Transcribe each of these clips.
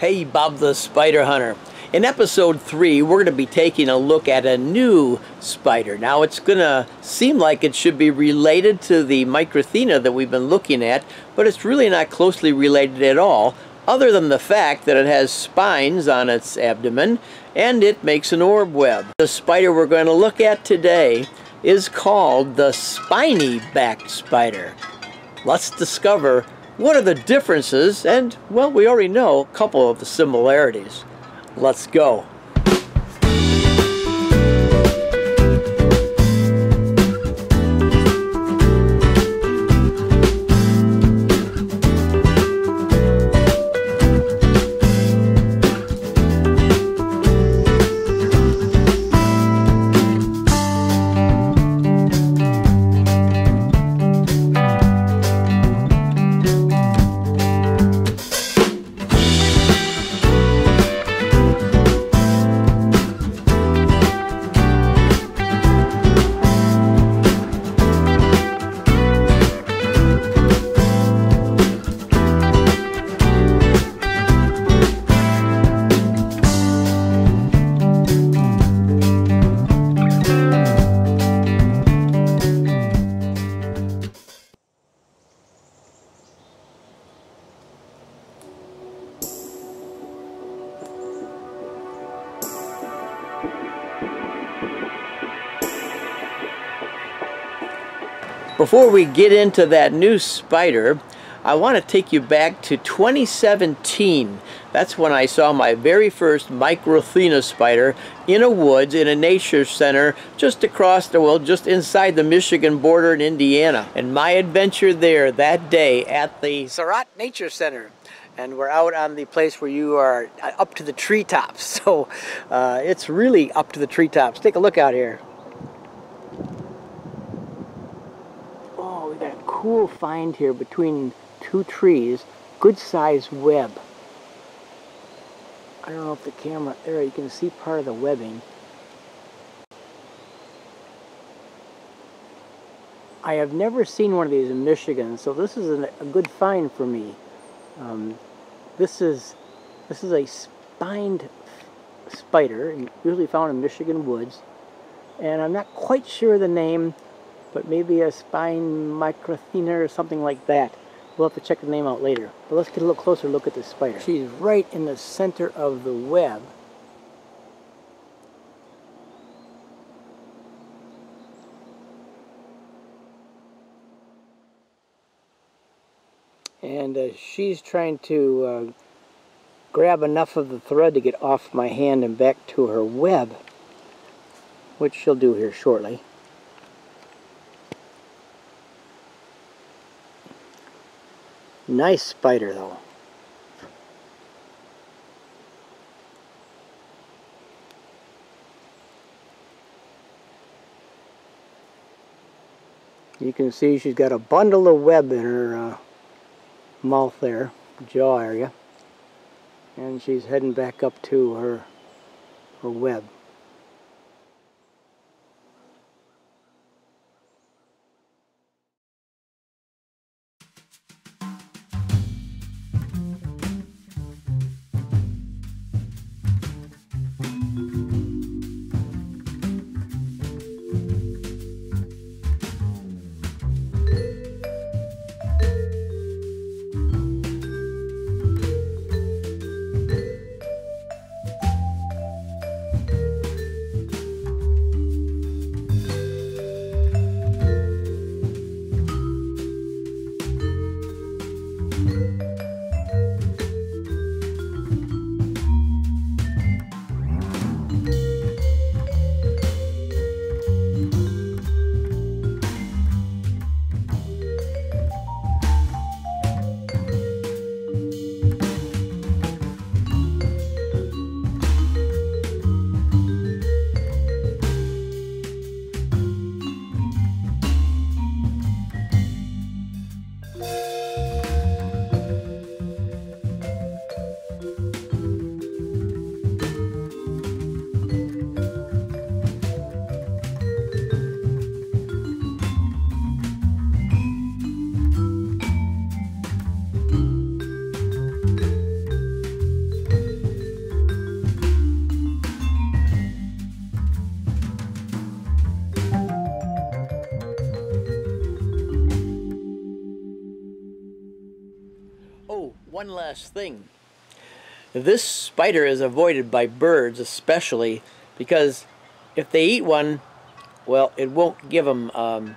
Hey, Bob the Spider Hunter. In episode 3, we're going to be taking a look at a new spider. Now, it's going to seem like it should be related to the Micrathena that we've been looking at, but it's really not closely related at all, other than the fact that it has spines on its abdomen and it makes an orb web. The spider we're going to look at today is called the spiny-backed spider. Let's discover what are the differences and, well, we already know a couple of the similarities. Let's go. Before we get into that new spider, I want to take you back to 2017. That's when I saw my very first Micrathenas spider in a woods in a nature center just across the, well, just inside the Michigan border in Indiana. And my adventure there that day at the Surratt Nature Center. And we're out on the place where you are up to the treetops. So it's really up to the treetops. Take a look out here. Got a cool find here between two trees, good sized web. I don't know if the camera, there you can see part of the webbing. I have never seen one of these in Michigan, so this is a good find for me. This is a spined spider, usually found in Michigan woods, and I'm not quite sure the name, but maybe a spine Micrathena or something like that. We'll have to check the name out later. But let's get a little closer look at this spider. She's right in the center of the web. And she's trying to grab enough of the thread to get off my hand and back to her web, which she'll do here shortly. Nice spider, though. You can see she's got a bundle of web in her mouth there, jaw area, and she's heading back up to her web. Oh, one last thing. This spider is avoided by birds especially because if they eat one, well, it won't give them a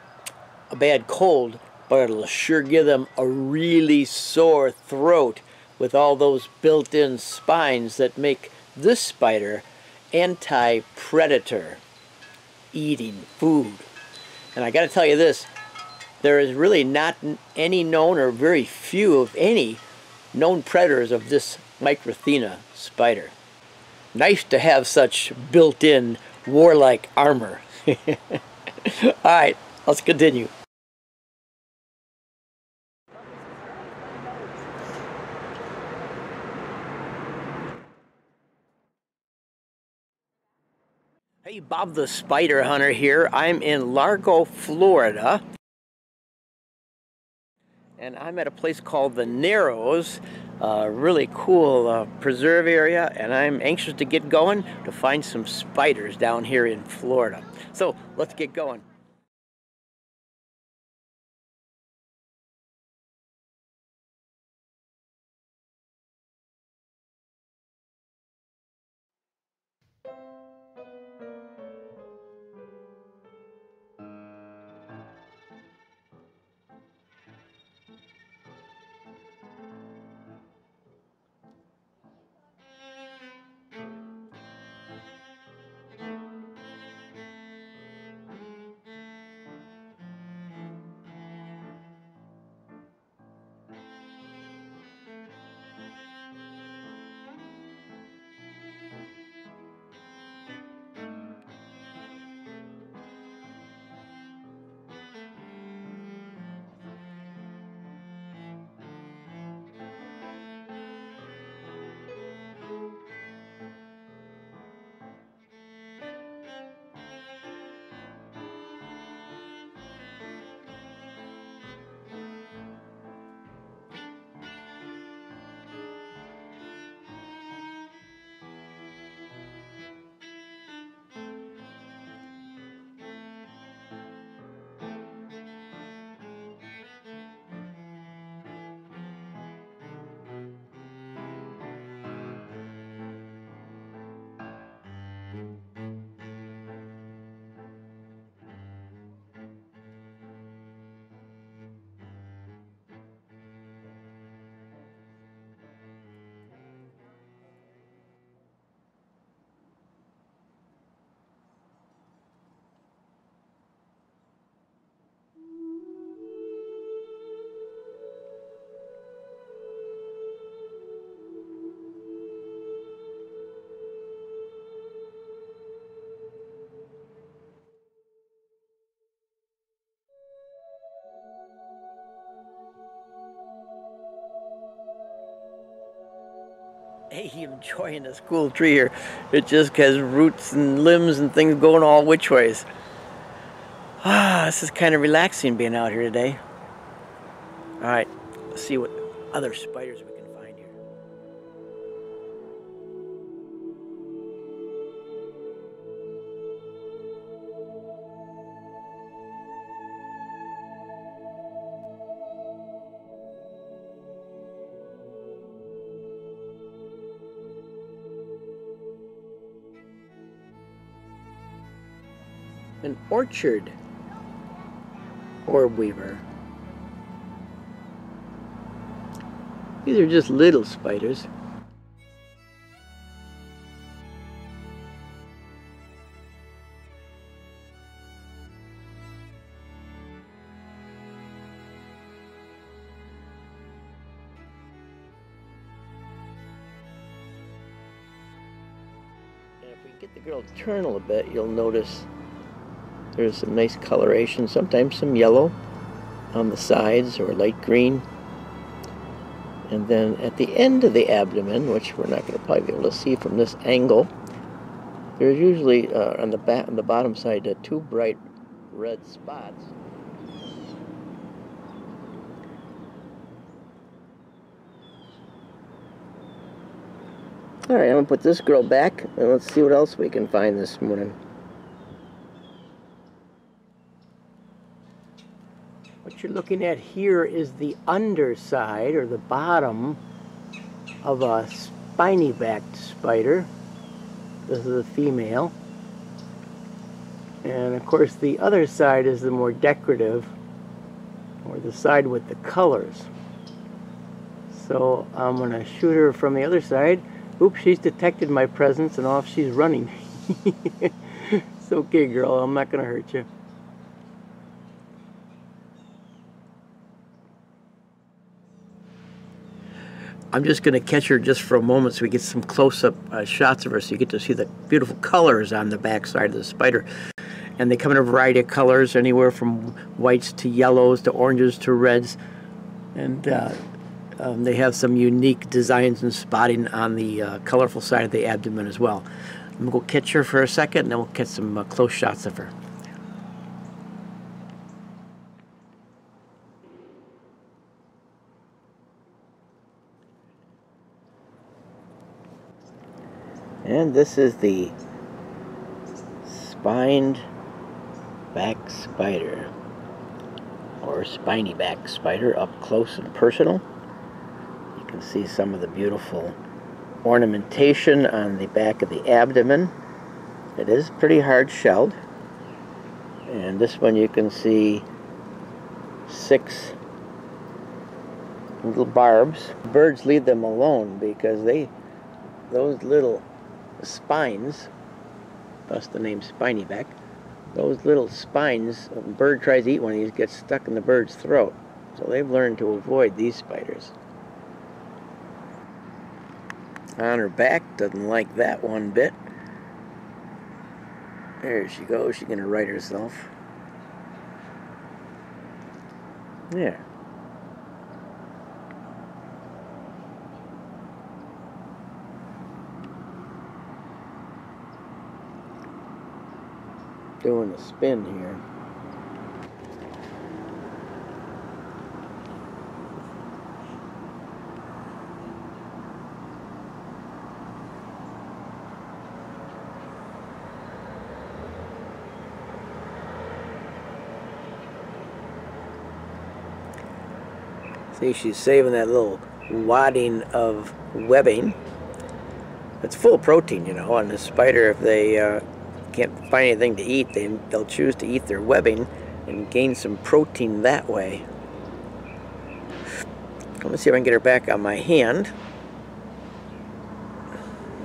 bad cold, but it'll sure give them a really sore throat with all those built-in spines that make this spider anti-predator, eating food. And I got to tell you this, there is really not any known, or very few of any known predators of this Micrathena spider. Nice to have such built-in warlike armor. Alright, let's continue. Hey, Bob the Spider Hunter here. I'm in Largo, Florida. And I'm at a place called the Narrows, a really cool preserve area, and I'm anxious to get going to find some spiders down here in Florida. So let's get going. Hey, you enjoying this cool tree here. It just has roots and limbs and things going all which ways. Ah, this is kind of relaxing being out here today. Alright, let's see what other spiders we can find here. An orchard orb weaver. These are just little spiders. And if we get the girl to turn a little bit, you'll notice there's some nice coloration, sometimes some yellow on the sides or light green. And then at the end of the abdomen, which we're not going to probably be able to see from this angle, there's usually on the bottom side two bright red spots. Alright, I'm going to put this girl back and let's see what else we can find this morning. What you're looking looking at here is the underside, or the bottom, of a spiny-backed spider. This is a female. And of course the other side is the more decorative, or the side with the colors. So I'm going to shoot her from the other side. Oops, she's detected my presence and off she's running. It's okay, girl, I'm not going to hurt you. I'm just going to catch her just for a moment so we get some close-up shots of her so you get to see the beautiful colors on the back side of the spider. And they come in a variety of colors, anywhere from whites to yellows to oranges to reds. And they have some unique designs and spotting on the colorful side of the abdomen as well. I'm going to go catch her for a second, and then we'll get some close shots of her. And this is the spined back spider, or spiny back spider, up close and personal. You can see some of the beautiful ornamentation on the back of the abdomen. It is pretty hard shelled. And this one you can see 6 little barbs. Birds leave them alone because those little spines, thus the name spiny back, those little spines, if a bird tries to eat one of these, gets stuck in the bird's throat. So they've learned to avoid these spiders. On her back, doesn't like that one bit. There she goes, she's gonna right herself. There. Doing a spin here. See, she's saving that little wadding of webbing. It's full of protein, you know, and the spider, if they can't find anything to eat, they'll choose to eat their webbing and gain some protein that way. Let me see if I can get her back on my hand.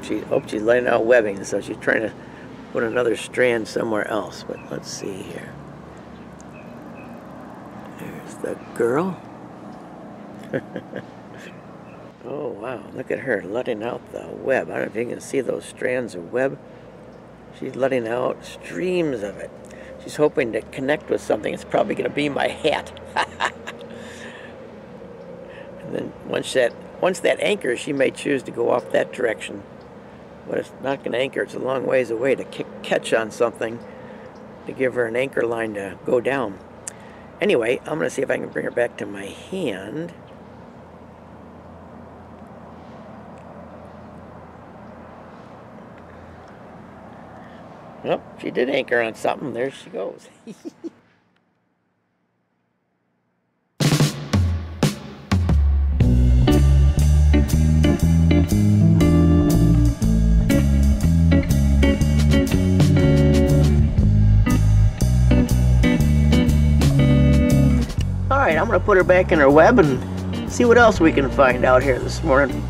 She's letting out webbing, so she's trying to put another strand somewhere else. But let's see here. There's the girl. Oh wow, look at her letting out the web. I don't know if you can see those strands of web. She's letting out streams of it. She's hoping to connect with something. It's probably going to be my hat. And then once that anchors, she may choose to go off that direction. But it's not going to anchor. It's a long ways away to catch on something to give her an anchor line to go down. Anyway, I'm going to see if I can bring her back to my hand. Well, she did anchor on something. There she goes. All right, I'm going to put her back in her web and see what else we can find out here this morning.